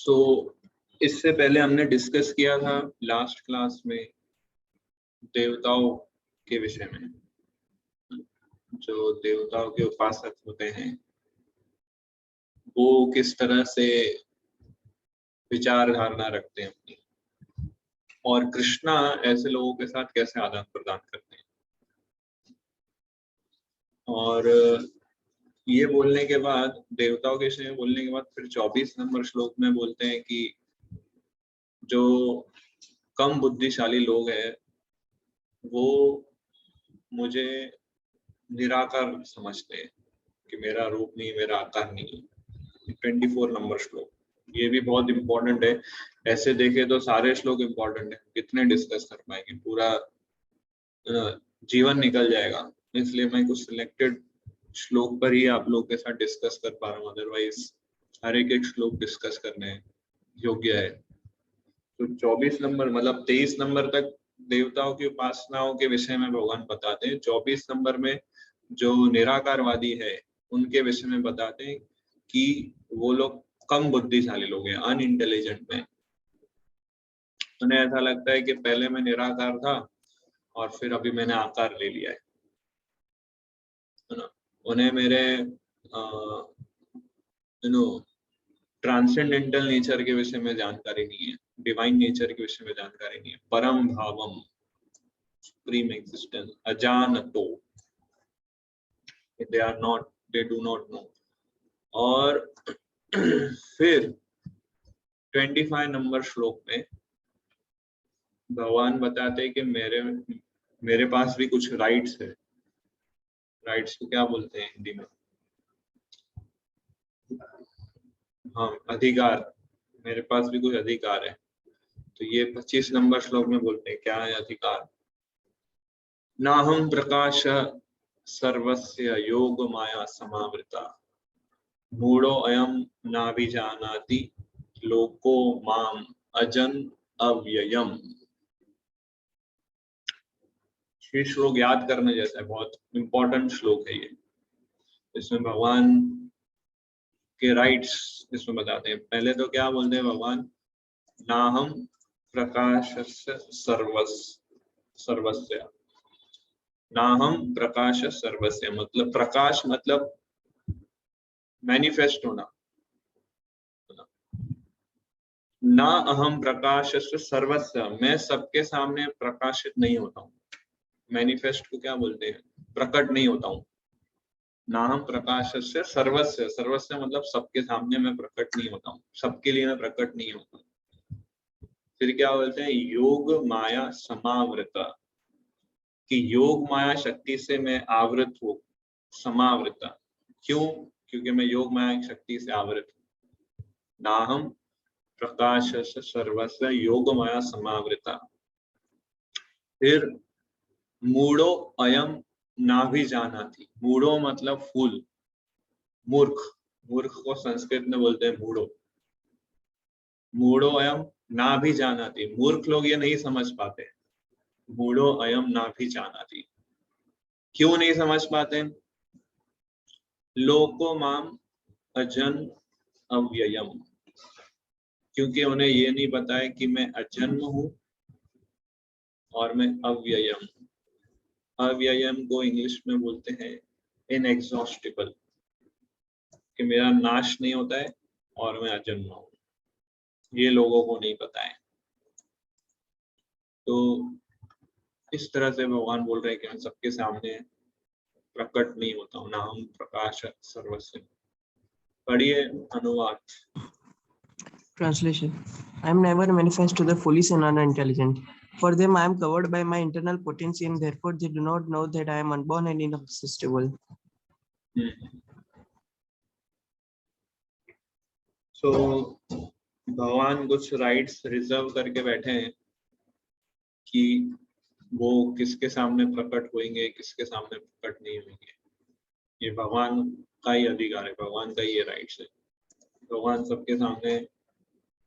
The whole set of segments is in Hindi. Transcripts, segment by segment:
सो इससे पहले हमने डिस्कस किया था लास्ट क्लास में देवताओं के विषय में, जो देवताओं के उपासक होते हैं वो किस तरह से विचारधारणा रखते हैं अपनी, और कृष्णा ऐसे लोगों के साथ कैसे आदान प्रदान करते हैं। और ये बोलने के बाद, देवताओं के विषय में बोलने के बाद, फिर 24 नंबर श्लोक में बोलते हैं कि जो कम बुद्धिशाली लोग हैं वो मुझे निराकार समझते हैं कि मेरा रूप नहीं, मेरा आकार नहीं। 24 नंबर श्लोक ये भी बहुत इंपॉर्टेंट है। ऐसे देखे तो सारे श्लोक इंपॉर्टेंट है, कितने डिस्कस कर पाएंगे, पूरा जीवन निकल जाएगा। इसलिए मैं कुछ सिलेक्टेड श्लोक पर ही आप लोग के साथ डिस्कस कर पा रहा हूँ, अदरवाइज हर एक श्लोक डिस्कस करने योग्य है। तो 24 नंबर मतलब 23 नंबर तक देवताओं की उपासनाओं के विषय में भगवान बताते हैं। 24 नंबर में जो निराकारवादी है उनके विषय में बताते हैं कि वो लोग कम बुद्धिशाली लोग हैं, अनइंटेलिजेंट में। उन्हें ऐसा लगता है कि पहले मैं निराकार था और फिर अभी मैंने आकार ले लिया है ना। उन्हें मेरे ट्रांसेंडेंटल नेचर के विषय में जानकारी नहीं है, डिवाइन नेचर के विषय में जानकारी नहीं है। परम भावम, सुप्रीम एग्जिस्टेंस, अजानतो, they are not, they do not know। और फिर 25 नंबर श्लोक में भगवान बताते हैं कि मेरे पास भी कुछ राइट्स है। राइट्स को क्या बोलते हैं हिंदी में? हाँ, अधिकार। मेरे पास भी कुछ अधिकार है। तो ये 25 नंबर श्लोक में बोलते हैं क्या है अधिकार। नाहं प्रकाश सर्वस्य योग माया समावृता, मूढ़ो अयम नाभिजानाति लोको माम अजन अव्ययम। ये श्लोक याद करने जैसा है, बहुत इंपॉर्टेंट श्लोक है ये। इसमें भगवान के राइट्स इसमें बताते हैं। पहले तो क्या बोलते हैं भगवान, नाहम प्रकाशस्य सर्वस्य। नाहम प्रकाश सर्वस्य मतलब प्रकाश मतलब मैनिफेस्ट होना। ना अहम प्रकाशस्य सर्वस्य, मैं सबके सामने प्रकाशित नहीं होता हूँ। मैनिफेस्ट को क्या बोलते हैं? प्रकट नहीं होता हूँ। नाहम प्रकाशस्य सर्वस्य, सर्वस्य मतलब सबके सामने मैं प्रकट नहीं होता हूँ, सबके लिए मैं प्रकट नहीं होता हूँ। फिर क्या बोलते हैं? योग माया समावृता, कि योग माया शक्ति से मैं आवृत हूँ। समावृता क्यों? क्योंकि मैं योग माया शक्ति से आवृत हूँ। नाहम प्रकाशस्य सर्वस्य योग माया समावृता। फिर मूढ़ो अयम नाभिजानाति, मूढ़ो मतलब फूल, मूर्ख। मूर्ख को संस्कृत में बोलते हैं मूढ़ो। मूढ़ो अयम नाभिजानाति, मूर्ख लोग ये नहीं समझ पाते। मूढ़ो अयम नाभिजानाति, क्यों नहीं समझ पाते? लोको माम अजन अव्ययम, क्योंकि उन्हें ये नहीं पता है कि मैं अजन्म हूं और मैं अव्ययम। अव्ययम को इंग्लिश में बोलते हैं इनएग्जॉस्टिबल, कि मेरा नाश नहीं होता है और मैं अजन्म हूं। ये लोगों को नहीं पता है। तो इस तरह से भगवान बोल रहे हैं कि मैं सबके सामने प्रकट नहीं होता हूँ। नाहं प्रकाश सर्वस्य। पढ़िए अनुवाद। Translation. I am never manifest to the foolish and unintelligent. For them, I am covered by my internal potency, and therefore they do not know that I am unborn and inexhaustible. So भगवान कुछ राइट्स रिजर्व करके बैठे हैं कि वो किसके सामने प्रकट होंगे, किसके सामने प्रकट नहीं होंगे। ये भगवान का ही अधिकार है, भगवान का ही ये राइट्स है। भगवान सबके सामने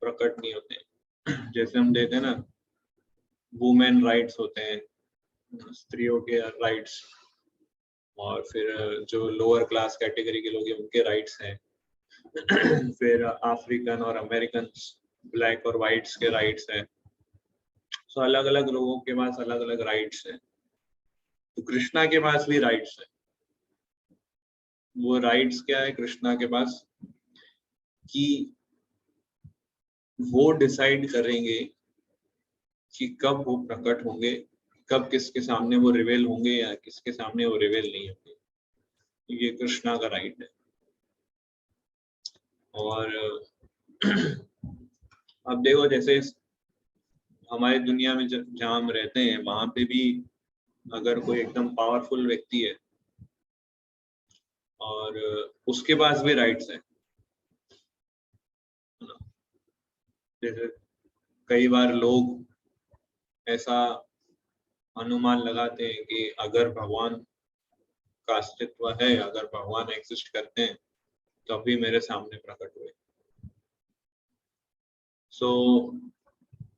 प्रकट नहीं होते। जैसे हम देते हैं ना, वुमेन राइट्स होते हैं, स्त्रियों के राइट्स, और फिर जो लोअर क्लास कैटेगरी के लोग हैं उनके राइट्स हैं। फिर अफ्रीकन और अमेरिकन ब्लैक और वाइट्स के राइट्स है। सो अलग अलग लोगों के पास अलग अलग राइट्स है। तो कृष्णा के पास भी राइट्स है। वो राइट्स क्या है कृष्णा के पास कि वो डिसाइड करेंगे कि कब वो प्रकट होंगे, कब किसके सामने वो रिवेल होंगे या किसके सामने वो रिवेल नहीं होंगे। ये कृष्णा का राइट है। और अब देखो जैसे हमारी दुनिया में जहाँ हम रहते हैं वहां पे भी अगर कोई एकदम पावरफुल व्यक्ति है और उसके पास भी राइट्स है, जैसे कई बार लोग ऐसा अनुमान लगाते हैं कि अगर भगवान का अस्तित्व है, अगर भगवान एग्जिस्ट करते हैं तभी मेरे सामने प्रकट हुए। सो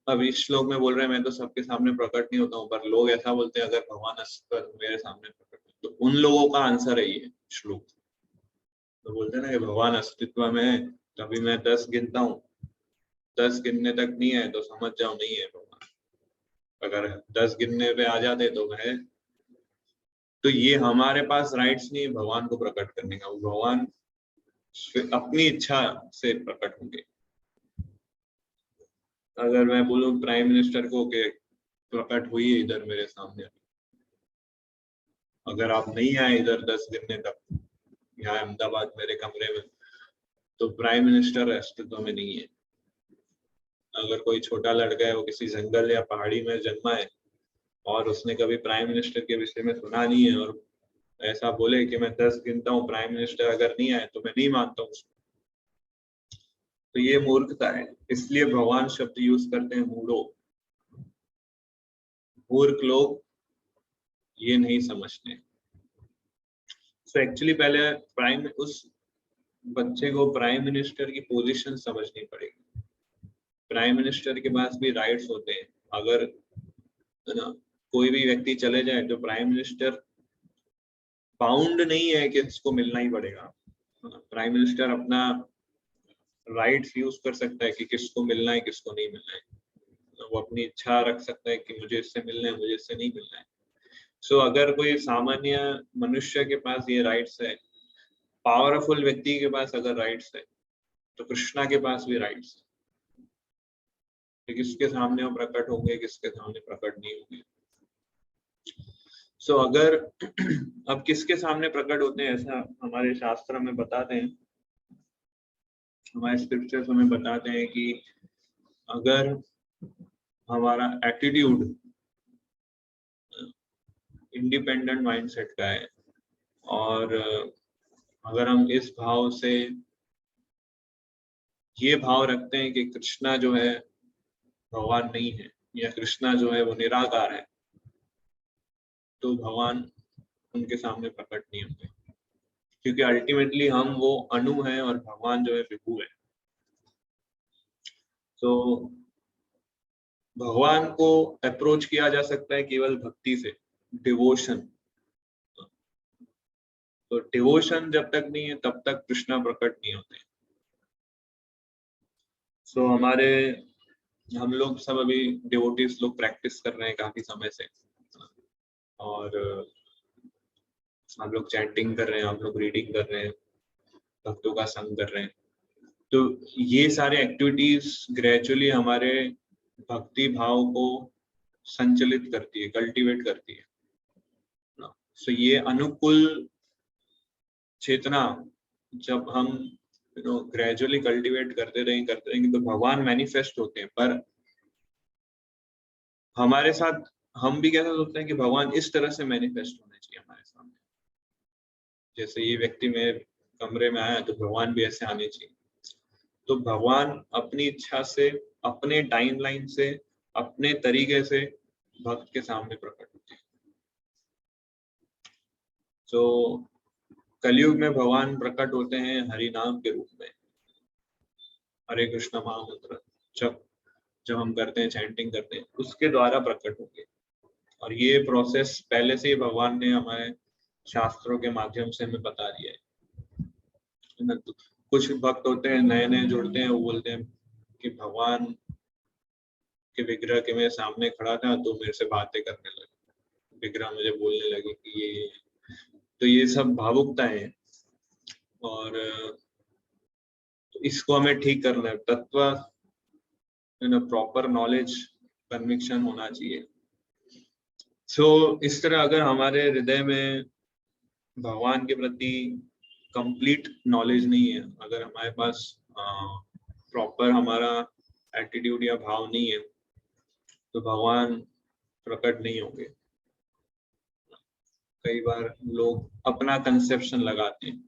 अब इस श्लोक में बोल रहे हैं मैं तो सबके सामने प्रकट नहीं होता हूँ, पर लोग ऐसा बोलते हैं अगर भगवान अस्तित्व मेरे सामने प्रकट हुए। तो उन लोगों का आंसर है ये श्लोक। तो बोलते हैं ना कि भगवान अस्तित्व में है तभी मैं 10 गिनता हूँ, 10 गिनने तक नहीं है तो समझ जाओ नहीं है भगवान। अगर 10 गिनने पे आ जाते तो मैं, तो ये हमारे पास राइट्स नहीं है भगवान को प्रकट करने का। वो भगवान अपनी इच्छा से प्रकट होंगे। अगर मैं बोलूं प्राइम मिनिस्टर को कि प्रकट हुई है इधर मेरे सामने, अगर आप नहीं आए इधर 10 गिनने तक यहाँ अहमदाबाद मेरे कमरे में, तो प्राइम मिनिस्टर अस्तित्व में नहीं है। अगर कोई छोटा लड़का है वो किसी जंगल या पहाड़ी में जन्मा है और उसने कभी प्राइम मिनिस्टर के विषय में सुना नहीं है और ऐसा बोले कि मैं 10 गिनता हूँ प्राइम मिनिस्टर अगर नहीं आए तो मैं नहीं मानता हूँ, तो ये मूर्खता है। इसलिए भगवान शब्द यूज करते हैं मूढ़ो। मूर्ख लोग ये नहीं समझते। सो एक्चुअली पहले उस बच्चे को प्राइम मिनिस्टर की पोजीशन समझनी पड़ेगी। प्राइम मिनिस्टर के पास भी राइट्स होते हैं। अगर है ना कोई भी व्यक्ति चले जाए तो प्राइम मिनिस्टर बाउंड नहीं है कि इसको मिलना ही पड़ेगा। प्राइम मिनिस्टर अपना राइट्स यूज कर सकता है कि किसको मिलना है किसको नहीं मिलना है। वो अपनी इच्छा रख सकता है कि मुझे इससे मिलना है मुझे इससे नहीं मिलना है। सो अगर कोई सामान्य मनुष्य के पास ये राइट्स है, पावरफुल व्यक्ति के पास अगर राइट्स है, तो कृष्णा के पास भी राइट्स है कि किसके सामने वो प्रकट होंगे किसके सामने प्रकट नहीं होंगे। सो अगर अब किसके सामने प्रकट होते हैं ऐसा हमारे शास्त्र में बताते हैं, हमारे स्क्रिप्चर्स हमें बताते हैं कि अगर हमारा एटीट्यूड इंडिपेंडेंट माइंडसेट का है और अगर हम इस भाव से ये भाव रखते हैं कि कृष्णा जो है भगवान नहीं है या कृष्णा जो है वो निराकार है, तो भगवान उनके सामने प्रकट नहीं होंगे, क्योंकि अल्टीमेटली हम वो अणु है और भगवान जो है विभु है। तो भगवान को अप्रोच किया जा सकता है केवल भक्ति से, डिवोशन। तो डिवोशन जब तक नहीं है तब तक कृष्णा प्रकट नहीं होते। सो हम लोग सब अभी डिवोटीज लोग प्रैक्टिस कर रहे हैं काफी समय से, और हम लोग चैंटिंग कर रहे हैं, हम लोग रीडिंग कर रहे हैं, भक्तों का संग कर रहे हैं। तो ये सारे एक्टिविटीज ग्रेजुअली हमारे भक्ति भाव को संचलित करती है, कल्टीवेट करती है। सो ये अनुकूल चेतना जब हम ग्रेजुअली कल्टीवेट करते रहेंगे तो भगवान मैनिफेस्ट होते हैं। पर हमारे साथ हम भी कैसा सोचते हैं कि भगवान इस तरह से मैनिफेस्ट होने चाहिए हमारे सामने, जैसे ये व्यक्ति मेरे कमरे में आया तो भगवान भी ऐसे आने चाहिए। तो भगवान अपनी इच्छा से, अपने टाइमलाइन से, अपने तरीके से भक्त के सामने प्रकट होते हैं। तो कलयुग में भगवान प्रकट होते हैं हरि नाम के रूप में। हरे कृष्ण महामंत्र जब हम करते हैं, चैंटिंग करते हैं, उसके द्वारा प्रकट होंगे। और ये प्रोसेस पहले से ही भगवान ने हमारे शास्त्रों के माध्यम से हमें बता दिया है। कुछ भक्त होते हैं नए नए जुड़ते हैं, वो बोलते हैं कि भगवान के विग्रह के मेरे सामने खड़ा था तो मेरे से बातें करने लगे, विग्रह मुझे बोलने लगे कि ये, तो ये सब भावुकता है और इसको हमें ठीक करना है। तत्व प्रॉपर नॉलेज कन्विक्शन होना चाहिए। इस तरह अगर हमारे हृदय में भगवान के प्रति कंप्लीट नॉलेज नहीं है, अगर हमारे पास प्रॉपर हमारा एटीट्यूड या भाव नहीं है, तो भगवान प्रकट नहीं होंगे। कई बार लोग अपना कंसेप्शन लगाते हैं,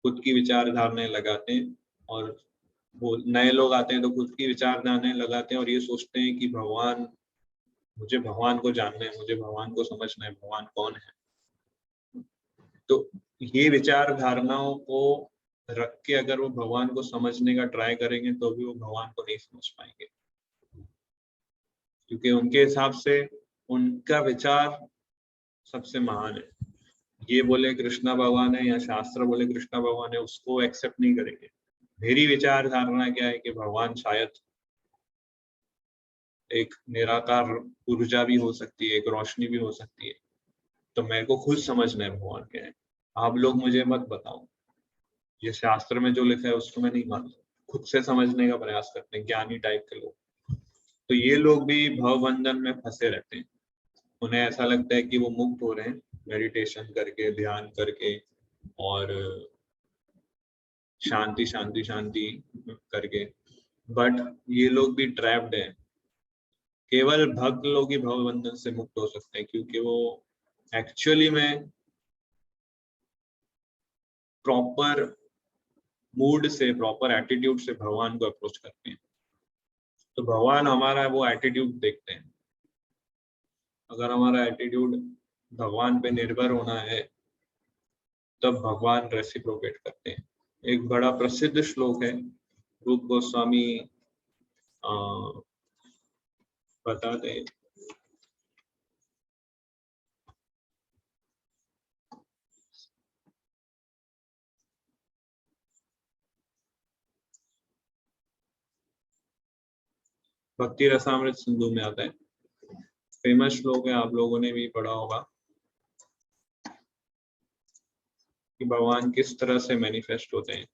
खुद की विचारधाराएं लगाते हैं, और वो नए लोग आते हैं तो खुद की विचारधाराएं लगाते हैं और ये सोचते हैं कि भगवान, मुझे भगवान को जानना है, मुझे भगवान को समझना है, भगवान कौन है। तो ये विचार धारणाओं को रख के अगर वो भगवान को समझने का ट्राई करेंगे तो भी वो भगवान को नहीं समझ पाएंगे, क्योंकि उनके हिसाब से उनका विचार सबसे महान है। ये बोले कृष्णा भगवान है या शास्त्र बोले कृष्णा भगवान है, उसको एक्सेप्ट नहीं करेंगे। मेरी विचार धारणा क्या है कि भगवान शायद एक निराकार ऊर्जा भी हो सकती है, एक रोशनी भी हो सकती है। तो मेरे को खुद समझना है भगवान क्या है, आप लोग मुझे मत बताओ, ये शास्त्र में जो लिखा है उसको मैं नहीं मानता, खुद से समझने का प्रयास करते हैं ज्ञानी टाइप के लोग। तो ये लोग भी भवबंधन में फंसे रहते हैं, उन्हें ऐसा लगता है कि वो मुक्त हो रहे हैं मेडिटेशन करके, ध्यान करके और शांति शांति शांति करके, बट ये लोग भी ट्रैप्ड हैं। केवल भक्त लोग ही भवबंधन से मुक्त हो सकते हैं, क्योंकि वो एक्चुअली में प्रॉपर मूड से, प्रॉपर एटीट्यूड से भगवान को अप्रोच करते हैं। तो भगवान हमारा वो एटीट्यूड देखते हैं। अगर हमारा एटीट्यूड भगवान पे निर्भर होना है तब भगवान रेसिप्रोकेट करते हैं। एक बड़ा प्रसिद्ध श्लोक है, रूप गोस्वामी बताते हैं। भक्ति रसामृत सिंधु में आता है, फेमस श्लोक है, आप लोगों ने भी पढ़ा होगा कि भगवान किस तरह से मैनिफेस्ट होते हैं।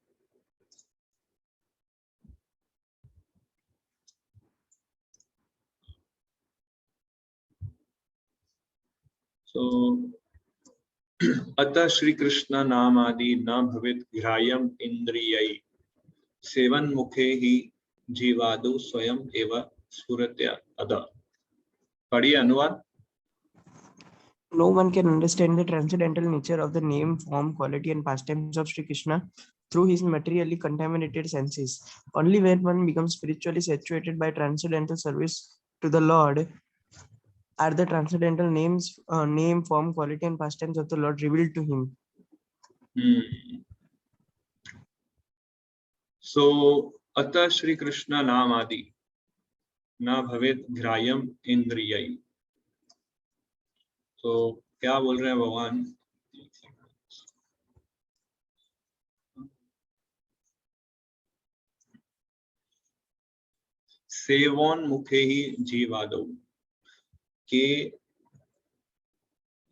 अतः श्री कृष्ण नाम आदि न भवित ग्राह्यम इंद्रियैः, सेवन मुखे ही जीवादु स्वयं एव स्फुरत्या अद। पढ़िए अनुवाद। No one can understand the transcendental nature of the name, form, quality, and pastimes of Sri Krishna through his materially contaminated senses. Only when one becomes spiritually saturated by transcendental service to the Lord are the transcendental names, name, form, quality, and pastimes of the Lord revealed to him. So, अतः श्री कृष्ण नाम आदि न भवेत ग्राह्यम इंद्रियैः। तो क्या बोल रहे हैं भगवान, सेवन मुखे ही जीवादो, कि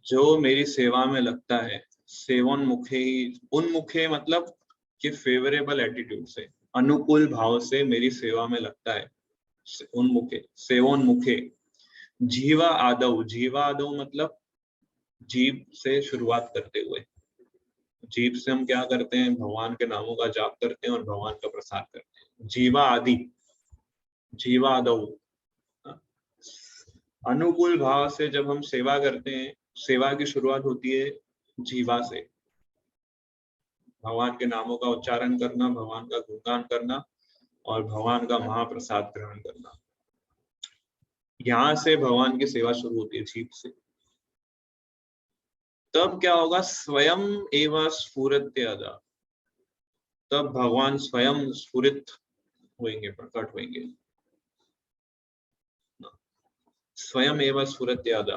जो मेरी सेवा में लगता है, सेवन मुखे ही, उन्मुखे मतलब कि फेवरेबल एटीट्यूड से, अनुकूल भाव से मेरी सेवा में लगता है, उन्मुखे, सेवोन्मुखे, जीवा आदव, जीवा आदव मतलब जीव से शुरुआत करते हुए। जीव से हम क्या करते हैं, भगवान के नामों का जाप करते हैं और भगवान का प्रसाद करते हैं। जीवा आदि, जीवा आदव, अनुकूल भाव से जब हम सेवा करते हैं, सेवा की शुरुआत होती है जीवा से, भगवान के नामों का उच्चारण करना, भगवान का गुणगान करना और भगवान का महाप्रसाद ग्रहण करना। यहाँ से भगवान की सेवा शुरू होती है, जीव से। तब क्या होगा, स्वयं एवं स्फुरत्यादा, तब भगवान स्वयं स्फुरित होंगे, प्रकट होंगे। स्वयं एवं स्फुरत्यादा,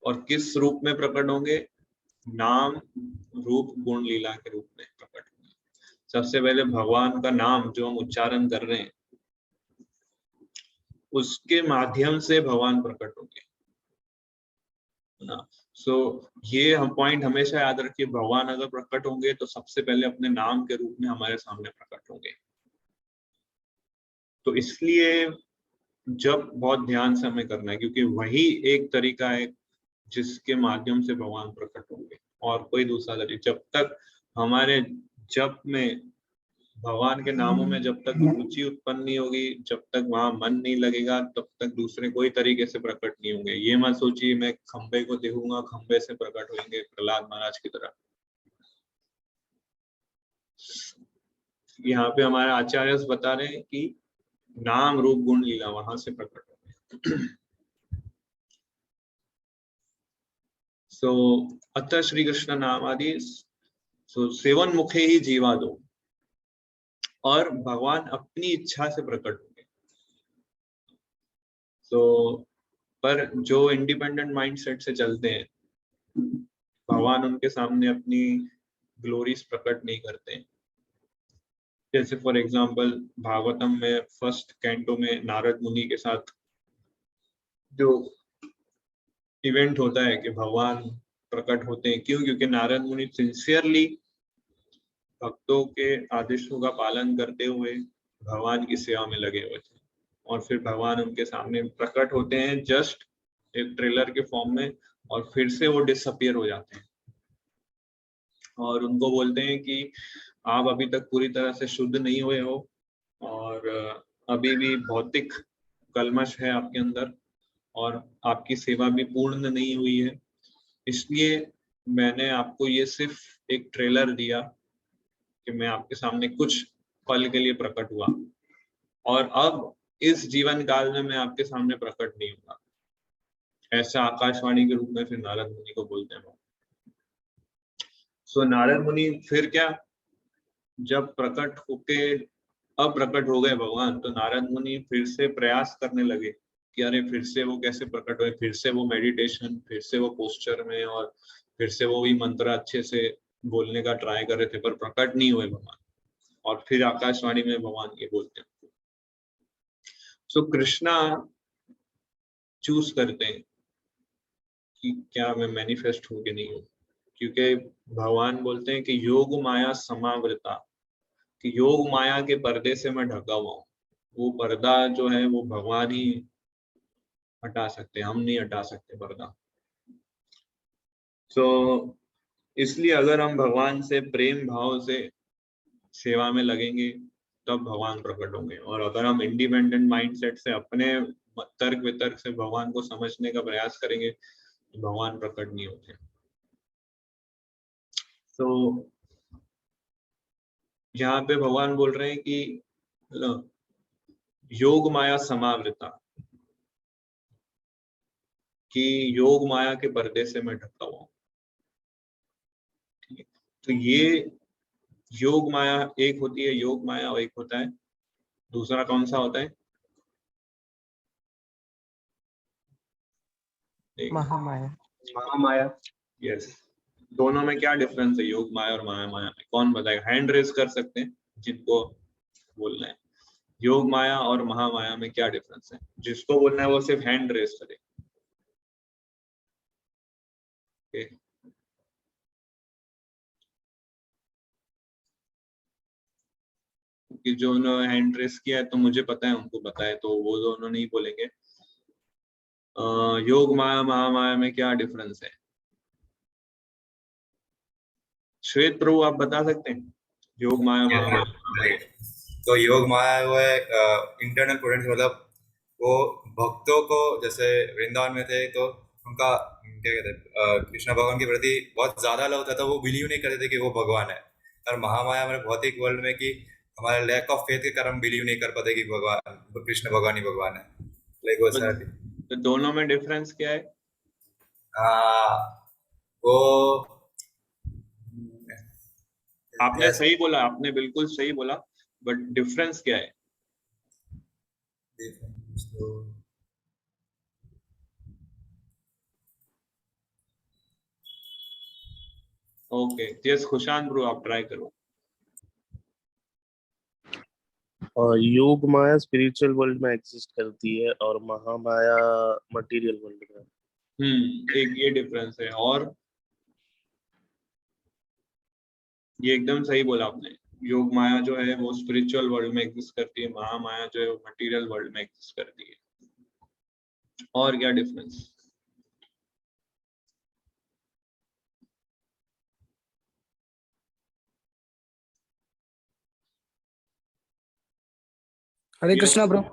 और किस रूप में प्रकट होंगे, नाम रूप गुण लीला के रूप में प्रकट होंगे। सबसे पहले भगवान का नाम जो हम उच्चारण कर रहे हैं उसके माध्यम से भगवान प्रकट होंगे, है ना। सो ये हम पॉइंट हमेशा याद रखिए, भगवान अगर प्रकट होंगे तो सबसे पहले अपने नाम के रूप में हमारे सामने प्रकट होंगे। तो इसलिए जब बहुत ध्यान से हमें करना है, क्योंकि वही एक तरीका है जिसके माध्यम से भगवान प्रकट होंगे, और कोई दूसरा तरीका, जब तक हमारे जप में, भगवान के नामों में जब तक रुचि उत्पन्न नहीं होगी, जब तक वहां मन नहीं लगेगा, तब तक दूसरे कोई तरीके से प्रकट नहीं होंगे। ये मत सोचिए मैं खंबे को देखूंगा खंबे से प्रकट होंगे, प्रहलाद महाराज की तरह। यहाँ पे हमारे आचार्य बता रहे हैं कि नाम रूप गुण लीला वहां से प्रकट होंगे। सो अतः श्री कृष्ण नाम आदि सेवन मुखे ही जीवा दो, और भगवान अपनी इच्छा से प्रकट होंगे। तो पर जो इंडिपेंडेंट माइंडसेट से चलते हैं, भगवान उनके सामने अपनी ग्लोरीज प्रकट नहीं करते हैं। जैसे फॉर एग्जांपल भागवतम में फर्स्ट कैंटो में नारद मुनि के साथ जो इवेंट होता है कि भगवान प्रकट होते हैं, क्यों? क्योंकि नारद मुनि सिंसियरली भक्तों के आदेशों का पालन करते हुए भगवान की सेवा में लगे हुए थे, और फिर भगवान उनके सामने प्रकट होते हैं जस्ट एक ट्रेलर के फॉर्म में, और फिर से वो डिसअपियर हो जाते हैं और उनको बोलते हैं कि आप अभी तक पूरी तरह से शुद्ध नहीं हुए हो, और अभी भी भौतिक कलमश है आपके अंदर, और आपकी सेवा भी पूर्ण नहीं हुई है। इसलिए मैंने आपको ये सिर्फ एक ट्रेलर दिया कि मैं आपके सामने कुछ पल के लिए प्रकट हुआ, और अब इस जीवन काल में मैं आपके सामने प्रकट नहीं होगा। ऐसा आकाशवाणी के रूप में फिर नारद मुनि को बोलते हैं। सो नारद मुनि फिर क्या, जब प्रकट होके अब प्रकट हो गए भगवान, तो नारद मुनि फिर से प्रयास करने लगे कि अरे फिर से वो कैसे प्रकट हुए, फिर से वो मेडिटेशन, फिर से वो पोस्चर में, और फिर से वो भी मंत्र अच्छे से बोलने का ट्राई कर रहे थे, पर प्रकट नहीं हुए भगवान। और फिर आकाशवाणी में भगवान ये बोलते हैं। सो कृष्णा चूज करते हैं कि क्या मैं मैनिफेस्ट हूँ कि नहीं हूँ, क्योंकि भगवान बोलते हैं कि योग माया समावृता, कि योग माया के पर्दे से मैं ढका हुआ हूँ। वो पर्दा जो है वो भगवान ही हटा सकते हैं, हम नहीं हटा सकते पर्दा। तो इसलिए अगर हम भगवान से प्रेम भाव से सेवा में लगेंगे तब भगवान प्रकट होंगे, और अगर हम इंडिपेंडेंट माइंडसेट से अपने तर्क वितर्क से भगवान को समझने का प्रयास करेंगे तो भगवान प्रकट नहीं होते। तो यहाँ पे भगवान बोल रहे हैं कि योग माया समावृता, कि योग माया के पर्दे से मैं ढका हुआ हूँ। तो ये योग माया एक होती है, योग माया, और एक होता है दूसरा कौन सा होता है? महामाया। महामाया। यस। दोनों में क्या डिफरेंस है, योग माया और माया माया में? कौन बताएगा? हैंड रेज कर सकते हैं जिनको बोलना है। योग माया और महामाया में क्या डिफरेंस है? जिसको बोलना है वो सिर्फ हैंड रेज करे। okay? कि जो उन्होंने हैंड रेज किया है तो मुझे पता है, उनको पता है, तो वो दोनों नहीं बोलेंगे। योग माया महामाया में क्या डिफरेंस है? श्वेत प्रभु आप बता सकते हैं योग माया महामाया? तो योग माया वो है इंटरनल प्रोडेंस, मतलब वो भक्तों को, जैसे वृंदावन में थे तो उनका क्या कहते हैं, कृष्ण भगवान के प्रति बहुत ज्यादा लव था, तो वो बिलीव नहीं करते थे कि वो भगवान है। और महामाया में भौतिक वर्ल्ड में कि हमारे लैक ऑफ फेथ के कारण बिलीव नहीं कर पाते कि भगवान कृष्ण भगवान ही भगवान है। लाइक वो तो दोनों में डिफरेंस क्या है? वो आपने सही बोला, आपने बिल्कुल सही बोला, बट डिफरेंस क्या है? ओके, यस खुशान ब्रो, आप ट्राई करो। और योग माया स्पिरिचुअल वर्ल्ड में एग्जिस्ट करती है और महामाया मटेरियल वर्ल्ड में। एक ये डिफरेंस है। और ये एकदम सही बोला आपने, योग माया जो है वो स्पिरिचुअल वर्ल्ड में एग्जिस्ट करती है, महामाया जो है वो मटेरियल वर्ल्ड में एग्जिस्ट करती है। और क्या डिफरेंस? हरे कृष्णा प्रभु।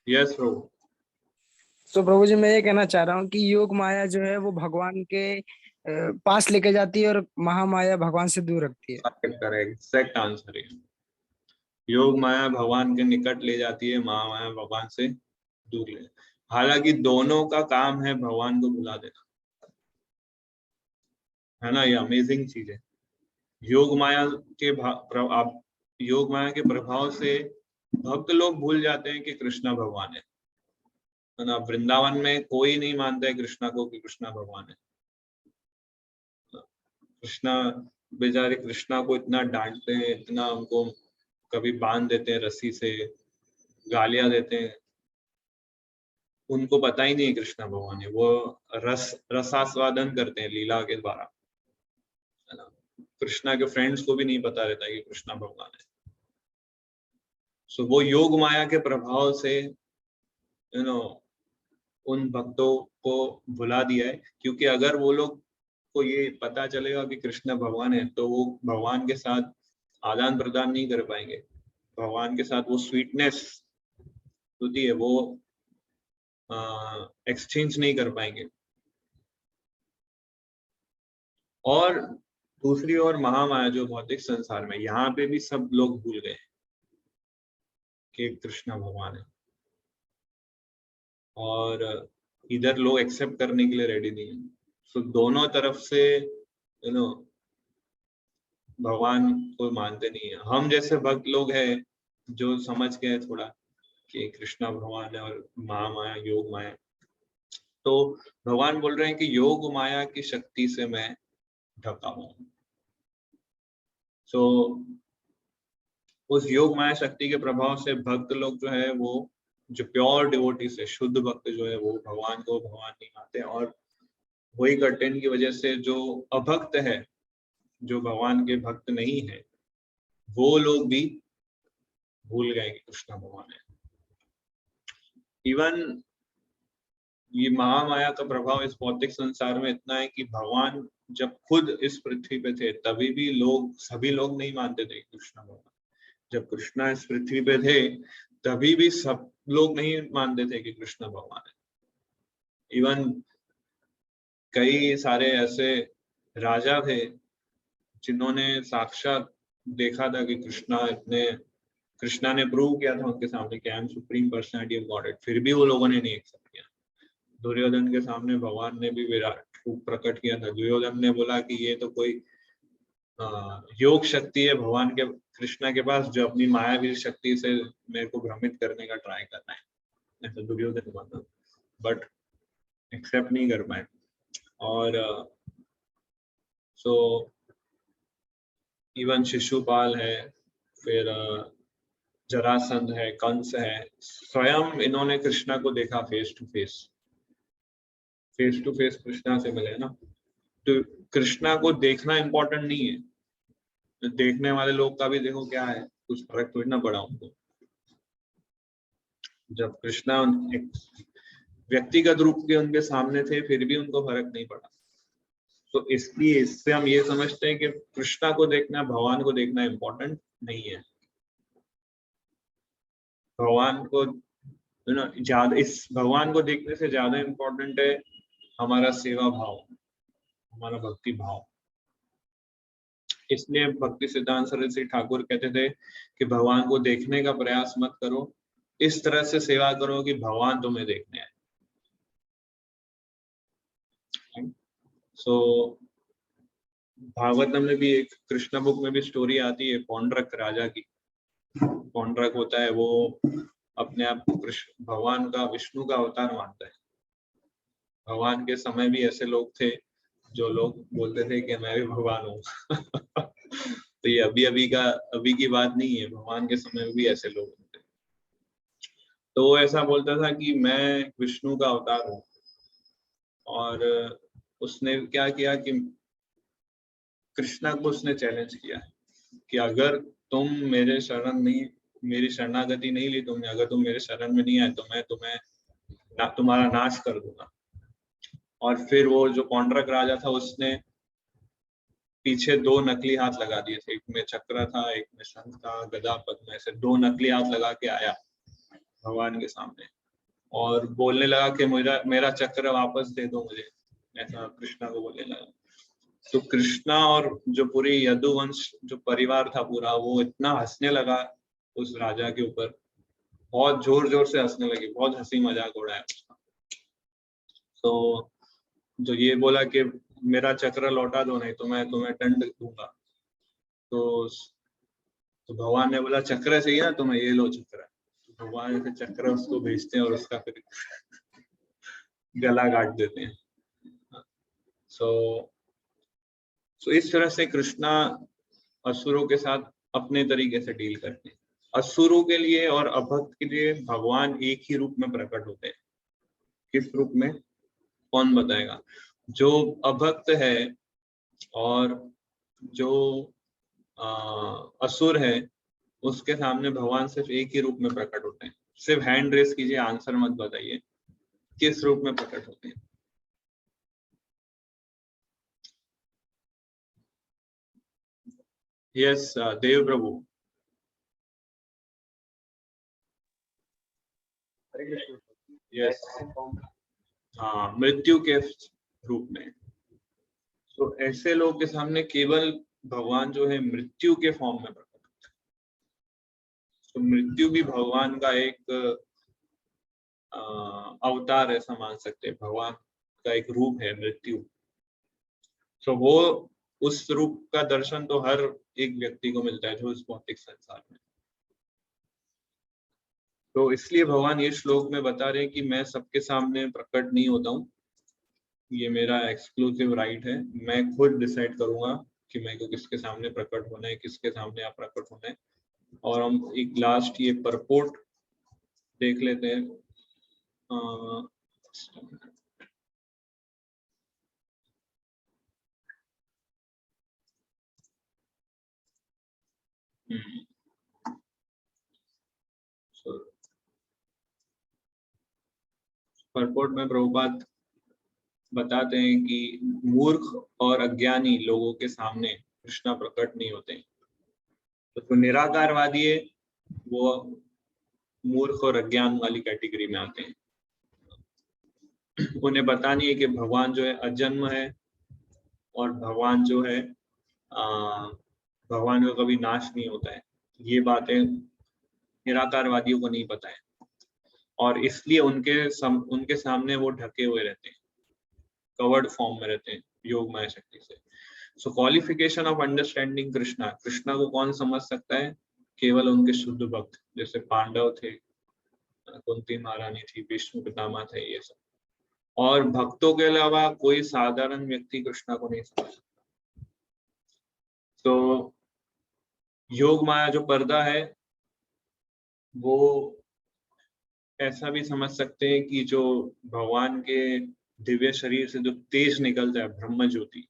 यस प्रभु। तो प्रभु जी मैं ये कहना चाह रहा हूँ कि योग माया जो है वो भगवान के पास लेके जाती है और महामाया भगवान से दूर रखती है। करेक्ट, एग्जैक्ट आंसर है। योग माया भगवान के निकट ले जाती है, महामाया भगवान से दूर ले। हालांकि दोनों का काम है भगवान को भुला देना, है ना। ये अमेजिंग चीज है। योग माया के प्रभाव से भक्त लोग भूल जाते हैं कि कृष्णा भगवान है ना। वृंदावन में कोई नहीं मानता है कृष्णा को कि कृष्णा भगवान है। कृष्णा बेचारे कृष्णा को इतना डांटते हैं, इतना उनको कभी बांध देते हैं रस्सी से, गालियां देते हैं। उनको पता ही नहीं है कृष्णा भगवान है। वो रसास्वादन करते हैं लीला के द्वारा, है ना। कृष्णा के फ्रेंड्स को भी नहीं पता रहता कि कृष्णा भगवान है। सो वो योग माया के प्रभाव से उन भक्तों को भुला दिया है। क्योंकि अगर वो लोग को ये पता चलेगा कि कृष्ण भगवान है तो वो भगवान के साथ आदान प्रदान नहीं कर पाएंगे। भगवान के साथ वो स्वीटनेस होती है वो एक्सचेंज नहीं कर पाएंगे। और दूसरी ओर महामाया जो भौतिक संसार में, यहाँ पे भी सब लोग भूल गए कि कृष्ण भगवान है, और इधर लोग एक्सेप्ट करने के लिए रेडी नहीं है। सो दोनों तरफ से भगवान को मानते नहीं है। हम जैसे भक्त लोग हैं जो समझ गए थोड़ा कि कृष्णा भगवान है और महामाया योग माया, तो भगवान बोल रहे हैं कि योग माया की शक्ति से मैं ढका हूं। सो उस योग माया शक्ति के प्रभाव से भक्त लोग जो है वो जो प्योर डिवोटीज है, शुद्ध भक्त जो है वो भगवान को भगवान नहीं मानते। और वही कर्टेन की वजह से जो अभक्त है, जो भगवान के भक्त नहीं है, वो लोग भी भूल गए कि कृष्ण भगवान है। इवन ये महामाया का प्रभाव इस भौतिक संसार में इतना है कि भगवान जब खुद इस पृथ्वी पे थे तभी भी सभी लोग नहीं मानते थे कृष्ण भगवान। जब कृष्णा इस पृथ्वी पे थे तभी भी सब लोग नहीं मानते थे कि कृष्ण भगवान है। इवन कई सारे ऐसे राजा थे जिन्होंने साक्षात देखा था कि कृष्णा ने प्रूव किया था उनके सामने कि I am supreme personality of godhead, फिर भी वो लोगों ने नहीं एक्सेप्ट किया। दुर्योधन के सामने भगवान ने भी विराट रूप प्रकट किया था। दुर्योधन ने बोला कि ये तो कोई योग शक्ति है भगवान के कृष्णा के पास, जो अपनी मायावी शक्ति से मेरे को भ्रमित करने का ट्राई कर रहा है, ऐसा दुर्योधन बोला, बट एक्सेप्ट नहीं कर पाए। और सो इवन शिशुपाल है, फिर जरासंध है, कंस है, स्वयं इन्होंने कृष्णा को देखा फेस टू फेस कृष्णा से मिले ना। तो कृष्णा को देखना इंपॉर्टेंट नहीं है, तो देखने वाले लोग का भी देखो क्या है, कुछ फर्क थोड़ी ना पड़ा उनको। जब कृष्णा व्यक्तिगत रूप के उनके सामने थे फिर भी उनको फर्क नहीं पड़ा। तो इसलिए इससे हम ये समझते हैं कि कृष्णा को देखना, भगवान को देखना इम्पोर्टेंट नहीं है। भगवान को ज्यादा, इस भगवान को देखने से ज्यादा इम्पोर्टेंट है हमारा सेवा भाव, हमारा भक्ति भाव। इसलिए भक्ति सिद्धांत सरस्वती ठाकुर कहते थे कि भगवान को देखने का प्रयास मत करो, इस तरह से सेवा करो कि भगवान तुम्हें देखने आए। सो भागवतम में भी एक कृष्ण बुक में भी स्टोरी आती है पौंड्रक राजा की। पौंड्रक होता है वो अपने आप को कृष्ण भगवान का, विष्णु का अवतार मानता है। भगवान के समय भी ऐसे लोग थे जो लोग बोलते थे कि मैं भी भगवान हूँ। तो ये अभी की बात नहीं है, भगवान के समय में भी ऐसे लोग होते। तो वो ऐसा बोलता था कि मैं विष्णु का अवतार हूँ, और उसने क्या किया कि कृष्णा को उसने चैलेंज किया कि अगर तुम मेरे शरण नहीं, मेरी शरणागति नहीं ली तुमने, अगर तुम मेरे शरण में नहीं आए तो मैं तुम्हें तुम्हारा नाश कर दूंगा। और फिर वो जो कौंड्रक राजा था उसने पीछे 2 नकली हाथ लगा दिए थे, एक में चक्र था, एक में शंख था, गदा पद्म, ऐसे 2 नकली हाथ लगा के आया भगवान के सामने और बोलने लगा कि मेरा चक्र वापस दे दो मुझे, ऐसा कृष्णा को बोलने लगा। तो कृष्णा और जो पूरी यदुवंश जो परिवार था पूरा, वो इतना हंसने लगा उस राजा के ऊपर, बहुत जोर जोर से हंसने लगे, बहुत हंसी मजाक उड़ाया उसका। तो जो ये बोला कि मेरा चक्र लौटा दो नहीं तो मैं तुम्हें दंड दूंगा। तो भगवान ने बोला चक्र चाहिए ना तुम्हें, ये लो चक्र। तो भगवान ऐसे चक्र उसको भेजते हैं और उसका फिर गला काट देते हैं। सो इस तरह से कृष्णा असुरों के साथ अपने तरीके से डील करते हैं। असुरों के लिए और अभक्त के लिए भगवान एक ही रूप में प्रकट होते हैं। किस रूप में, कौन बताएगा? जो अभक्त है और जो असुर है उसके सामने भगवान सिर्फ एक ही रूप में प्रकट होते हैं। सिर्फ हैंड रेस कीजिए, आंसर मत बताइए, किस रूप में प्रकट होते हैं? यस, देव प्रभु। यस, हाँ, मृत्यु के रूप में। तो ऐसे लोग के सामने केवल भगवान जो है मृत्यु के फॉर्म में प्रकट होता है। तो मृत्यु भी भगवान का एक अवतार ऐसा मान सकते हैं, भगवान का एक रूप है मृत्यु। तो वो उस रूप का दर्शन तो हर एक व्यक्ति को मिलता है जो इस भौतिक संसार में। तो इसलिए भगवान ये श्लोक में बता रहे हैं कि मैं सबके सामने प्रकट नहीं होता हूँ, ये मेरा एक्सक्लूसिव राइट है, मैं खुद डिसाइड करूंगा कि मेरे को किसके सामने प्रकट होना है, किसके सामने आप प्रकट होना है। और हम एक लास्ट ये परपोर्ट देख लेते हैं। परपोर्ट में प्रभुपाद बताते हैं कि मूर्ख और अज्ञानी लोगों के सामने कृष्णा प्रकट नहीं होते। तो निराकारवादी है वो मूर्ख और अज्ञान वाली कैटेगरी में आते हैं। उन्हें पता नहीं है कि भगवान जो है अजन्म है और भगवान जो है भगवान का कभी नाश नहीं होता है। ये बातें निराकारवादियों को नहीं पता है और इसलिए उनके सामने वो ढके हुए रहते हैं, कवर्ड फॉर्म में रहते हैं योग माया शक्ति से। So qualification of understanding Krishna, Krishna को कौन समझ सकता है? केवल उनके शुद्ध भक्त, जैसे पांडव थे, कुंती महारानी थी, भीष्म पितामह थे, ये सब। और भक्तों के अलावा कोई साधारण व्यक्ति कृष्णा को नहीं समझ सकता। तो योग माया जो पर्दा है वो ऐसा भी समझ सकते हैं कि जो भगवान के दिव्य शरीर से जो तेज निकलता है ब्रह्म ज्योति,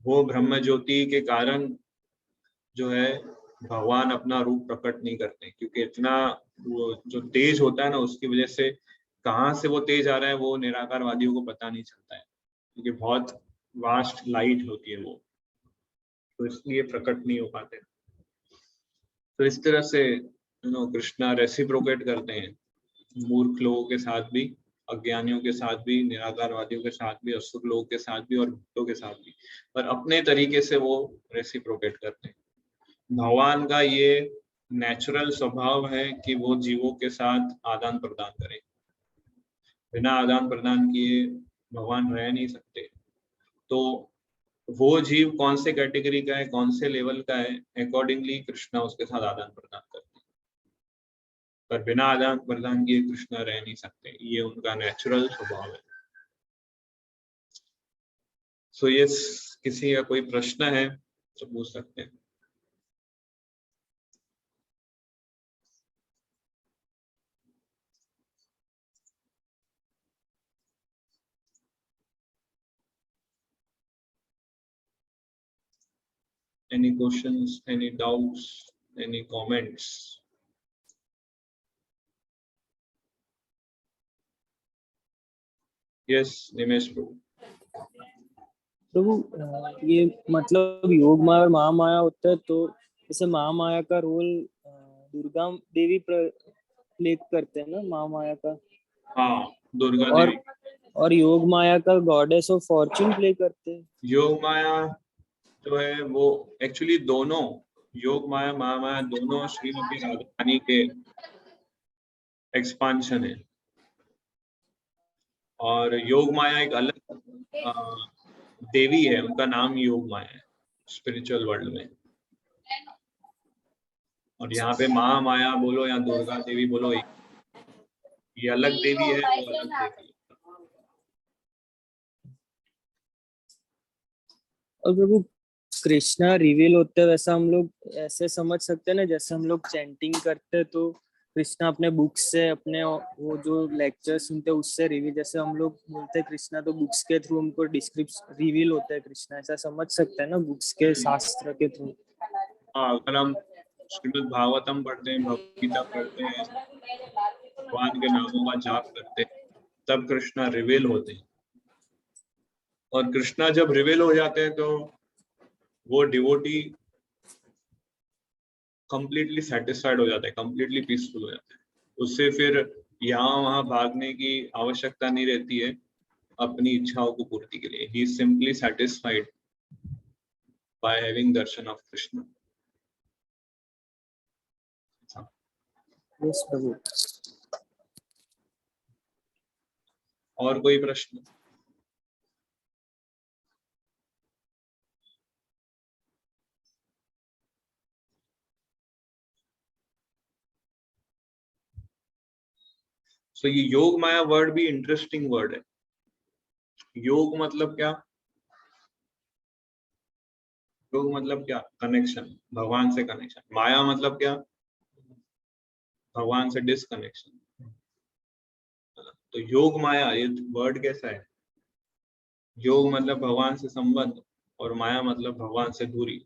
वो ब्रह्म ज्योति के कारण जो है भगवान अपना रूप प्रकट नहीं करते, क्योंकि इतना वो जो तेज होता है ना, उसकी वजह से कहाँ से वो तेज आ रहा है वो निराकारवादियों को पता नहीं चलता है, क्योंकि बहुत वास्ट लाइट होती है वो, तो इसलिए प्रकट नहीं हो पाते। तो इस तरह से कृष्णा रेसिप्रोकेट करते हैं मूर्ख लोगों के साथ भी, अज्ञानियों के साथ भी, निराकारवादियों के साथ भी, असुर लोगों के साथ भी और भक्तों के साथ भी, पर अपने तरीके से वो रेसिप्रोकेट करते हैं। भगवान का ये नेचुरल स्वभाव है कि वो जीवों के साथ आदान प्रदान करें। बिना आदान प्रदान किए भगवान रह नहीं सकते। तो वो जीव कौन से कैटेगरी का है, कौन से लेवल का है, अकॉर्डिंगली कृष्णा उसके साथ आदान प्रदान करते हैं। पर बिना आदान प्रदान किए कृष्णा रह नहीं सकते, ये उनका नेचुरल स्वभाव है। सो ये किसी का कोई प्रश्न है तो पूछ सकते हैं। Any questions, any doubts, any comments? Yes, Nimesh bro. प्रभु ये मतलब योग माया और महामाया होता है, तो जैसे महामाया का रोल दुर्गा देवी प्ले करते हैं ना, महामाया का, हाँ, दुर्गा और देवी। और योग माया का गॉडेस ऑफ फॉर्च्यून प्ले करते हैं। योग माया जो है वो एक्चुअली दोनों, योग माया महामाया दोनों श्रीमती राधा रानी के एक्सपांशन है। और योग माया एक अलग देवी है, उनका नाम योग माया है स्पिरिचुअल वर्ल्ड में। और यहाँ पे महामाया बोलो या दुर्गा देवी बोलो, ये अलग देवी है, वो अलग देवी है। और प्रभु कृष्णा रिवील होते हैं, वैसा हम लोग ऐसे समझ सकते हैं ना, जैसे हम लोग चैंटिंग करते हैं तो कृष्णा अपने बुक्स से, अपने वो जो लेक्चर सुनते हैं उससे रिवील, जैसे हम लोग बोलते हैं कृष्णा तो बुक्स के थ्रू हमको डिस्क्रिप्शन रिवील होता है कृष्णा, ऐसा समझ सकते हैं ना बुक्स के शास्त्र के थ्रू। हाँ, अगर हम श्रीमद् भागवतम पढ़ते हैं, भगवद गीता पढ़ते हैं, भगवान के नामों का जाप करते हैं, तब कृष्णा रिवील होते हैं। और कृष्णा जब रिवील हो जाते हैं तो वो डिवोटी कंप्लीटली सेटिस्फाइड हो जाता है, कंप्लीटली पीसफुल हो जाता है। उससे फिर यहाँ वहां भागने की आवश्यकता नहीं रहती है अपनी इच्छाओं को पूर्ति के लिए। He is simply satisfied by having darshan of Krishna. Yes प्रभु। और कोई प्रश्न? So, ये योग माया वर्ड भी इंटरेस्टिंग वर्ड है। योग मतलब क्या? योग मतलब क्या? कनेक्शन, भगवान से कनेक्शन। माया मतलब क्या? भगवान से डिसकनेक्शन। तो योग माया, ये वर्ड कैसा है? योग मतलब भगवान से संबंध और माया मतलब भगवान से दूरी।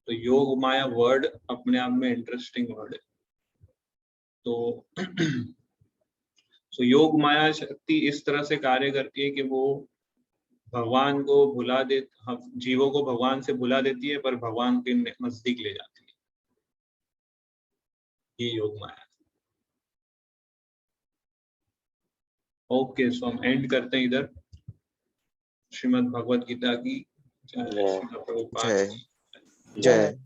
तो योग माया वर्ड अपने आप में इंटरेस्टिंग वर्ड है। तो योग माया शक्ति इस तरह से कार्य करती है कि वो भगवान को भुला दे, जीवों को भगवान से भुला देती है पर भगवान के नजदीक ले जाती है। ये योग माया। ओके, सो हम एंड करते हैं इधर। श्रीमद् भगवद गीता की जय। श्रील प्रभुपाद जय की जय। जय।